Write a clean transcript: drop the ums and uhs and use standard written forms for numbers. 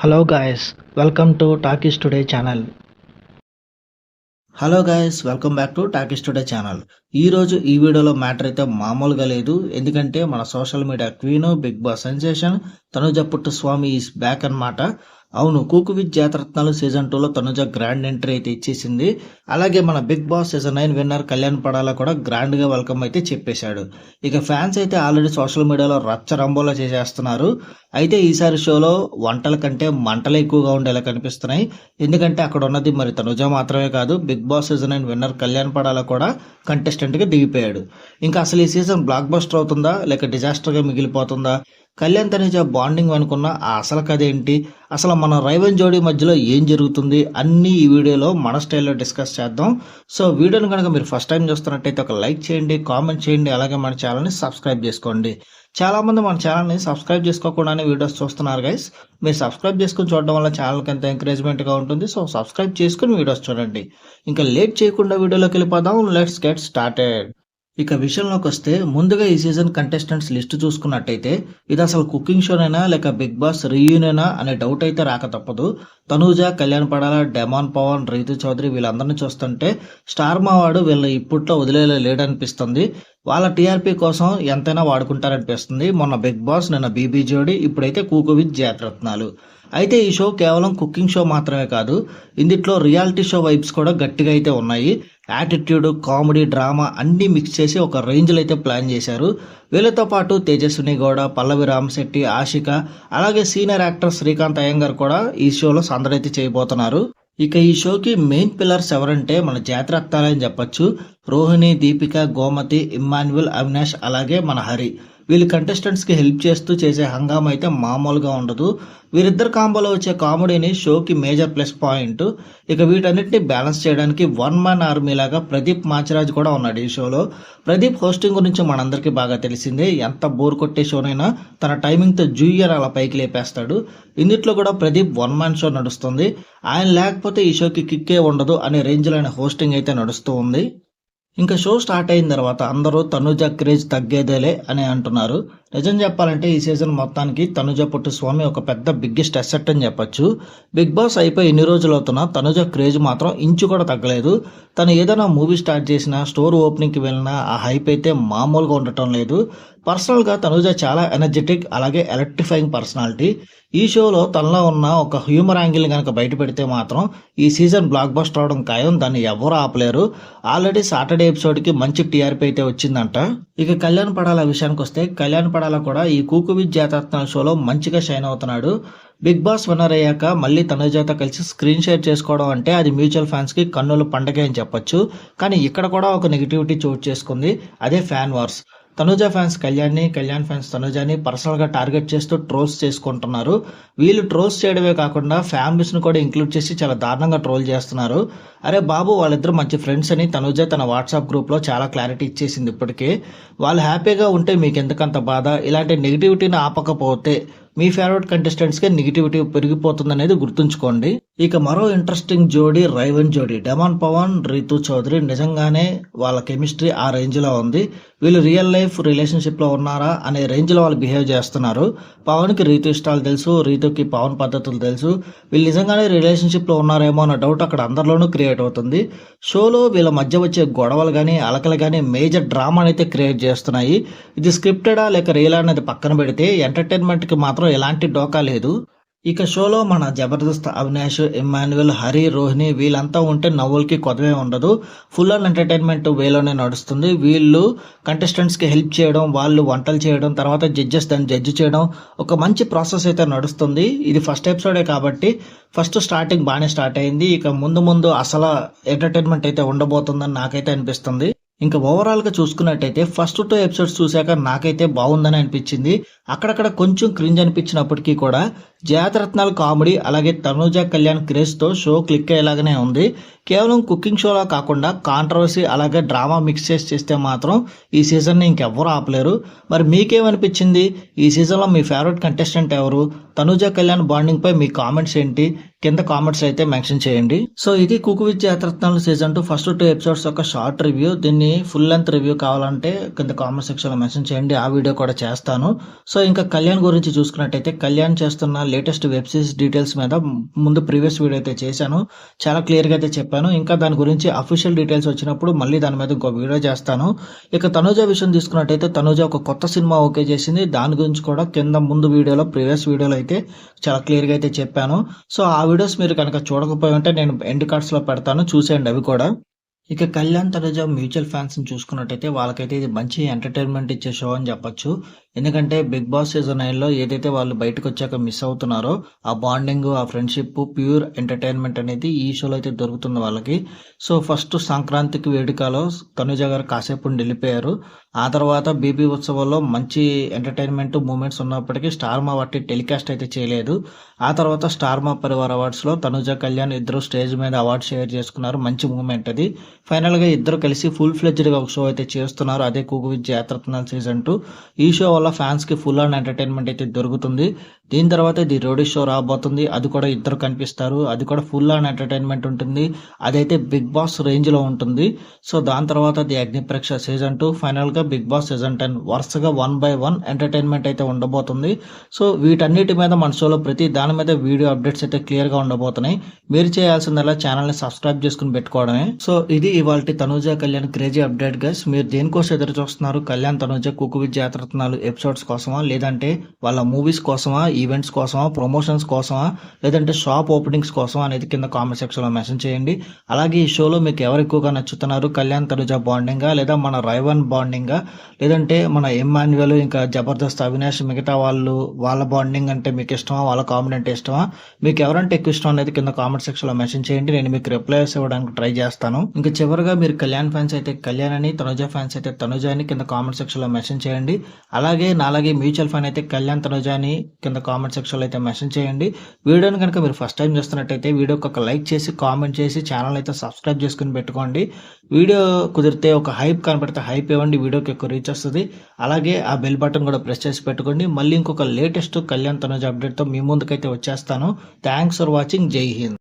Hello guys, welcome to Talkies Today channel. Hello guys, welcome back to Talkies Today channel. ఈరోజు ఈ వీడియోలో matter అయితే మామూలుగా లేదు. ఎందుకంటే మన social media queen, Bigg Boss sensation Tanuja Puttaswamy is back అన్నమాట. అవును, కూకు విత్ జాతరత్నాలు సీజన్ 2లో తనుజ గ్రాండ్ ఎంట్రీ అయితే ఇచ్చేసింది. అలాగే మన Bigg Boss season 9 winner Kalyan Padala కూడా గ్రాండ్ గా వెల్కమ్ అయితే చెప్పేశాడు. ఇక ఫ్యాన్స్ అయితే ఆల్రెడీ సోషల్ మీడియాలో రచ్చ రంబోలా చేసేస్తున్నారు. అయితే ఈసారి షోలో వంటల కంటే మంటలు ఎక్కువగా ఉండేలా కనిపిస్తున్నాయి. ఎందుకంటే అక్కడ ఉన్నది మరి తనుజ మాత్రమే కాదు, Bigg Boss season 9 winner Kalyan Padala కూడా కంటెస్టెంట్ గా దిగిపోయాడు. ఇంకా అసలు ఈ సీజన్ బ్లాక్ బస్టర్ అవుతుందా లేక డిజాస్టర్ గా మిగిలిపోతుందా? కళ్యాణ్ తనుజ బాండింగ్ అనుకున్న ఆ అసలు కథ ఏంటి, అసలు మన రైవన్ జోడీ మధ్యలో ఏం జరుగుతుంది అన్ని ఈ వీడియోలో మన స్టైల్లో డిస్కస్ చేద్దాం. సో వీడియోని కనుక మీరు ఫస్ట్ టైం చూస్తున్నట్టయితే ఒక లైక్ చేయండి, కామెంట్ చేయండి, అలాగే మన ఛానల్ని సబ్స్క్రైబ్ చేసుకోండి. చాలా మంది మన ఛానల్ని సబ్స్క్రైబ్ చేసుకోకుండానే వీడియోస్ చూస్తున్నారు గైస్. మీరు సబ్స్క్రైబ్ చేసుకుని చూడడం వల్ల ఛానల్కి ఎంత ఎంకరేజ్మెంట్గా ఉంటుంది. సో సబ్స్క్రైబ్ చేసుకుని వీడియోస్ చూడండి. ఇంకా లేట్ చేయకుండా వీడియోలోకి వెళ్ళిపోదాం. Let's get started. ఇక విషయంలోకి వస్తే ముందుగా ఈ సీజన్ కంటెస్టెంట్స్ లిస్ట్ చూసుకున్నట్టయితే ఇది అసలు కుకింగ్ షోనైనా లేక బిగ్ బాస్ రీయూనేనా అనే డౌట్ అయితే రాక తప్పదు. తనూజ, కళ్యాణ్ పడాల, డెమాన్ పవన్, రీతు చౌదరి వీళ్ళందరినీ చూస్తుంటే స్టార్ మావాడు వీళ్ళని ఇప్పట్లో వదిలేలా లేడనిపిస్తుంది. వాళ్ళ టీఆర్పీ కోసం ఎంతైనా వాడుకుంటారనిపిస్తుంది. మొన్న బిగ్ బాస్, నిన్న బీబీ జోడి, ఇప్పుడైతే కూకు విత్ జాతరత్నాలు. అయితే ఈ షో కేవలం కుకింగ్ షో మాత్రమే కాదు, ఇందులో రియాలిటీ షో వైబ్స్ కూడా గట్టిగా అయితే ఉన్నాయి. యాటిట్యూడ్, కామెడీ, డ్రామా అన్నీ మిక్స్ చేసి ఒక రేంజ్లో అయితే ప్లాన్ చేశారు. వీళ్ళతో పాటు తేజస్విని గౌడ, పల్లవి రామశెట్టి, ఆషిక, అలాగే సీనియర్ యాక్టర్ శ్రీకాంత్ అయ్యంగార్ కూడా ఈ షోలో సందడైతే చేయబోతున్నారు. ఇక ఈ షోకి మెయిన్ పిల్లర్స్ ఎవరంటే మన జాతరత్నాలని చెప్పొచ్చు. రోహిణి, దీపిక, గోమతి, ఇమ్మాన్యుల్, అవినాష్, అలాగే మన హరి. వీళ్ళు కంటెస్టెంట్స్ కి హెల్ప్ చేస్తూ చేసే హంగామా అయితే మామూలుగా ఉండదు. వీరిద్దరు కాంబోలో వచ్చే కామెడీని షోకి మేజర్ ప్లస్ పాయింట్. ఇక వీటన్నిటిని బ్యాలెన్స్ చేయడానికి వన్ మ్యాన్ ఆర్మీ లాగా ప్రదీప్ మాచిరాజ్ కూడా ఉన్నాడు ఈ షోలో. ప్రదీప్ హోస్టింగ్ గురించి మనందరికీ బాగా తెలిసిందే. ఎంత బోర్ కొట్టే షోనైనా తన టైమింగ్ తో జూనియర్ అలా పైకి లేపేస్తాడు. ఇందులో కూడా ప్రదీప్ వన్ మ్యాన్ షో నడుస్తుంది. ఆయన లేకపోతే ఈ షోకి కిక్కే ఉండదు అనే రేంజ్ లో ఆయన హోస్టింగ్ అయితే నడుస్తూ ఉంది. ఇంకా షో స్టార్ట్ అయిన తర్వాత అందరూ తనుజ క్రేజ్ తగ్గేదేలే అని అంటున్నారు. నిజం చెప్పాలంటే ఈ సీజన్ మొత్తానికి తనుజ పుట్టుస్వామి ఒక పెద్ద బిగ్గెస్ట్ అసెట్ అని చెప్పొచ్చు. బిగ్ బాస్ అయిపోయి ఎన్ని రోజులు అవుతున్నా తనుజ క్రేజ్ మాత్రం ఇంచు కూడా తగ్గలేదు. తను ఏదైనా మూవీ స్టార్ట్ చేసినా, స్టోర్ ఓపెనింగ్కి వెళ్ళినా ఆ హైప్ అయితే మామూలుగా ఉండటం లేదు. పర్సనల్గా తనుజ చాలా ఎనర్జెటిక్, అలాగే ఎలక్ట్రిఫైయింగ్ పర్సనాలిటీ. ఈ షోలో తనలో ఉన్న ఒక హ్యూమర్ యాంగిల్ కనుక బయట పెడితే మాత్రం ఈ సీజన్ బ్లాక్ బస్టర్ అవడం ఖాయం. దాన్ని ఎవరు ఆపలేరు. ఆల్రెడీ సాటర్డే ఎపిసోడ్కి మంచి టీఆర్పీ అయితే వచ్చిందంట. ఇక కళ్యాణ్ పడాల విషయానికి వస్తే కళ్యాణ్ పడాల కూడా ఈ కూకు విత్ జాతరత్నాల షోలో మంచిగా షైన్ అవుతున్నాడు. బిగ్ బాస్ విన్నర్ అయ్యాక మళ్ళీ తనుజతో కలిసి స్క్రీన్ షేర్ చేసుకోవడం అంటే అది మ్యూచువల్ ఫ్యాన్స్ కి కన్నుల పండగే అని చెప్పొచ్చు. కానీ ఇక్కడ కూడా ఒక నెగిటివిటీ చోటు చేసుకుంది. అదే ఫ్యాన్ వార్స్. తనుజ ఫ్యాన్స్ కళ్యాణ్ని, కళ్యాణ్ ఫ్యాన్స్ తనుజని పర్సనల్గా టార్గెట్ చేస్తూ ట్రోల్స్ చేసుకుంటున్నారు. వీళ్ళు ట్రోల్స్ చేయడమే కాకుండా ఫ్యామిలీస్ని కూడా ఇంక్లూడ్ చేసి చాలా దారుణంగా ట్రోల్ చేస్తున్నారు. అరే బాబు, వాళ్ళిద్దరు మంచి ఫ్రెండ్స్ అని తనుజ తన వాట్సాప్ గ్రూప్లో చాలా క్లారిటీ ఇచ్చేసింది ఇప్పటికే. వాళ్ళు హ్యాపీగా ఉంటే మీకు ఎందుకంత బాధ? ఇలాంటి నెగిటివిటీని ఆపకపోతే మీ ఫేవరెట్ కంటెస్టెంట్స్కి నెగిటివిటీ పెరిగిపోతుందనేది గుర్తుంచుకోండి. ఇక మరో ఇంట్రెస్టింగ్ జోడీ రైవన్ జోడీ. డెమాన్ పవన్, రీతు చౌదరి. నిజంగానే వాళ్ళ కెమిస్ట్రీ ఆ రేంజ్లో ఉంది. వీళ్ళు రియల్ లైఫ్ రిలేషన్షిప్లో ఉన్నారా అనే రేంజ్లో వాళ్ళు బిహేవ్ చేస్తున్నారు. పవన్కి రీతు ఇష్టాలు తెలుసు, రీతుకి పవన్ పద్ధతులు తెలుసు. వీళ్ళు నిజంగానే రిలేషన్షిప్లో ఉన్నారేమో అన్న డౌట్ అక్కడ అందరిలోనూ క్రియేట్ అవుతుంది. షోలో వీళ్ళ మధ్య వచ్చే గొడవలు కానీ అలకలు కానీ మేజర్ డ్రామాని అయితే క్రియేట్ చేస్తున్నాయి. ఇది స్క్రిప్టెడా లేక రియల్ అనేది పక్కన పెడితే ఎంటర్టైన్మెంట్కి మాత్రం ఎలాంటి డోకా లేదు. ఇక షోలో మన జబర్దస్త్ అవినాష్, ఇమ్మాన్యుల్, హరి, రోహిణి వీళ్ళంతా ఉంటే నవ్వులకి కొదవే ఉండదు. ఫుల్ ఆన్ ఎంటర్టైన్మెంట్ వేలోనే నడుస్తుంది. వీళ్ళు కంటెస్టెంట్స్కి హెల్ప్ చేయడం, వాళ్ళు వంటలు చేయడం, తర్వాత జడ్జెస్ దాన్ని జడ్జి చేయడం, ఒక మంచి ప్రాసెస్ అయితే నడుస్తుంది. ఇది ఫస్ట్ ఎపిసోడే కాబట్టి ఫస్ట్ స్టార్టింగ్ బాగానే స్టార్ట్ అయింది. ఇక ముందు ముందు అసలు ఎంటర్టైన్మెంట్ అయితే ఉండబోతుందని నాకైతే అనిపిస్తుంది. ఇంకా ఓవరాల్గా చూసుకున్నట్టయితే ఫస్ట్ 2 ఎపిసోడ్స్ చూశాక నాకైతే బాగుందని అనిపించింది. అక్కడక్కడ కొంచెం క్రింజ్ అనిపించినప్పటికీ కూడా జాతరత్నాల కామెడీ అలాగే తనుజ కళ్యాణ్ క్రేజ్తో షో క్లిక్ అయ్యేలాగానే ఉంది. కేవలం కుకింగ్ షోలా కాకుండా కాంట్రవర్సీ అలాగే డ్రామా మిక్స్ చేస్తే మాత్రం ఈ సీజన్ని ఇంకెవ్వరూ ఆపలేరు. మరి మీకేమనిపించింది? ఈ సీజన్లో మీ ఫేవరెట్ కంటెస్టెంట్ ఎవరు? తనుజ కళ్యాణ్ బాండింగ్ పై మీ కామెంట్స్ ఏంటి కింద కామెంట్స్ అయితే మెన్షన్ చేయండి. సో ఇది Kuku with Jathi Ratnalu season 2 first 2 episodes యొక్క షార్ట్ రివ్యూ. దీన్ని ఫుల్ లెంత్ రివ్యూ కావాలంటే కింద కామెంట్ సెక్షన్ లో మెన్షన్ చేయండి, ఆ వీడియో కూడా చేస్తాను. సో ఇంకా కళ్యాణ్ గురించి చూసుకున్నట్టయితే కళ్యాణ్ చేస్తున్న లేటెస్ట్ వెబ్ సిరీస్ డీటెయిల్స్ మీద ముందు ప్రీవియస్ వీడియో అయితే చేశాను, చాలా క్లియర్ గా అయితే చెప్పాను. ఇంకా దాని గురించి అఫీషియల్ డీటెయిల్స్ వచ్చినప్పుడు మళ్ళీ దాని మీద ఇంకో వీడియో చేస్తాను. ఇక తనుజ విషయం తీసుకున్నట్టయితే తనుజ ఒక కొత్త సినిమా ఓకే చేసింది, దాని గురించి కూడా కింద ముందు వీడియోలో ప్రీవియస్ వీడియోలో అయితే చాలా క్లియర్ గా అయితే చెప్పాను. సో ఆ వీడియోస్ మీరు కనుక చూడకపోయి ఉంటే నేను ఎండ్ కార్డ్స్ లో పెడతాను, చూసేయండి అవి కూడా. ఇక కళ్యాణ్ తనుజ మ్యూచువల్ ఫ్యాన్స్ ని చూసుకున్నట్టయితే వాళ్ళకైతే ఇది మంచి ఎంటర్టైన్మెంట్ ఇచ్చే షో అని చెప్పొచ్చు. ఎందుకంటే బిగ్ బాస్ సీజన్ 9 లో ఏదైతే వాళ్ళు బయటకు వచ్చాక మిస్ అవుతున్నారో ఆ బాండింగ్, ఆ ఫ్రెండ్షిప్, ప్యూర్ ఎంటర్టైన్మెంట్ అనేది ఈ షోలో అయితే దొరుకుతుంది వాళ్ళకి. సో ఫస్ట్ సంక్రాంతికి వేడుకలో తనుజ గారు కాసేపు వెళ్ళిపోయారు. ఆ తర్వాత బీబీ ఉత్సవాల్లో మంచి ఎంటర్టైన్మెంట్ మూమెంట్స్ ఉన్నప్పటికీ స్టార్ మా వాటి టెలికాస్ట్ అయితే చేయలేదు. ఆ తర్వాత స్టార్ మా పరివార్ అవార్డ్స్ లో తనుజ కళ్యాణ్ ఇద్దరు స్టేజ్ మీద అవార్డు షేర్ చేసుకున్నారు, మంచి మూమెంట్ అది. ఫైనల్ గా ఇద్దరు కలిసి ఫుల్ ఫ్లెడ్జ్డ్ గా ఒక షో అయితే చేస్తున్నారు, అదే కుకు విత్ జాతరత్నాలు సీజన్ 2. ఈ షో వల్ల ఫ్యాన్స్ కి ఫుల్ ఆన్ ఎంటర్టైన్మెంట్ అయితే దొరుకుతుంది. దీని తర్వాత ది రోడీ షో రాబోతుంది, అది కూడా ఇద్దరు కనిపిస్తారు, అది కూడా ఫుల్ ఆన్ ఎంటర్టైన్మెంట్ ఉంటుంది, అదైతే బిగ్ బాస్ రేంజ్ లో ఉంటుంది. సో దాని తర్వాత ది అగ్నిప్రక్ష సీజన్ 2, ఫైనల్ గా బిగ్ బాస్ సీజన్ 10 వరుసగా 1 by 1 ఎంటర్టైన్మెంట్ అయితే ఉండబోతుంది. సో వీటన్నిటి మీద మన షోలో ప్రతి దాని మీద వీడియో అప్డేట్స్ అయితే క్లియర్ గా ఉండబోతున్నాయి. మీరు చేయాల్సిందల్లా ఛానల్ ని సబ్స్క్రైబ్ చేసుకుని పెట్టుకోవడమే. సో ఇది ఇవాల్టి Tanuja Kalyan crazy update guys. మీరు దేనికోసం ఎదురు చూస్తున్నారు? కళ్యాణ్ తనుజ కుకు విత్ జాతరత్నాలు ఎపిసోడ్స్ కోసమా, లేదంటే వాళ్ళ మూవీస్ కోసమా, ఈవెంట్స్ కోసమా, ప్రమోషన్స్ కోసమా, లేదంటే షాప్ ఓపెనింగ్స్ కోసమా అనేది కింద కామెంట్ సెక్షన్ లో మెన్షన్ చేయండి. అలాగే ఈ షోలో మీకు ఎవరు ఎక్కువగా నచ్చుతున్నారు? కళ్యాణ్ తనుజ బాండింగా, లేదా మన రైవన్ బాండింగా, లేదంటే మన ఎమ్మాన్యువల్ ఇంకా జబర్దస్త్ అవినాష్ మిగతా వాళ్ళ బాండింగ్ అంటే మీకు ఇష్టమా, వాళ్ళ కామెడీ అంటే ఇష్టమా, మీకు ఎవరంటే ఎక్కువ ఇష్టం అనేది కింద కామెంట్ సెక్షన్ లో మెన్షన్ చేయండి, నేను మీకు రిప్లైస్ ఇవ్వడానికి ట్రై చేస్తాను. ఇంకా చివరిగా మీరు కళ్యాణ్ ఫ్యాన్స్ అయితే కళ్యాణ్ అని, తనుజ ఫ్యాన్స్ అయితే తనుజ అని కింద కామెంట్ సెక్షన్ లో మెన్షన్ చేయండి. అలాగే నాలాగే మ్యూచువల్ ఫ్యాన్ అయితే కళ్యాణ్ తనుజ అని కింద కామెంట్ సెక్షన్ లో అయితే మెన్షన్ చేయండి. వీడియోని కనుక మీరు ఫస్ట్ టైం చూస్తున్నట్టయితే వీడియోకి ఒక లైక్ చేసి కామెంట్ చేసి ఛానల్ అయితే సబ్స్క్రైబ్ చేసుకుని పెట్టుకోండి. వీడియో కుదిరితే ఒక హైప్ కనపడితే హైప్ ఇవ్వండి, వీడియోకి ఎక్కువ రీచ్ వస్తుంది. అలాగే ఆ బెల్ బటన్ కూడా ప్రెస్ చేసి పెట్టుకోండి. మళ్ళీ ఇంకొక లేటెస్ట్ కళ్యాణ్ తనుజ అప్డేట్ తో మీ ముందుకైతే వచ్చేస్తాను. Thanks for watching. జై హింద్.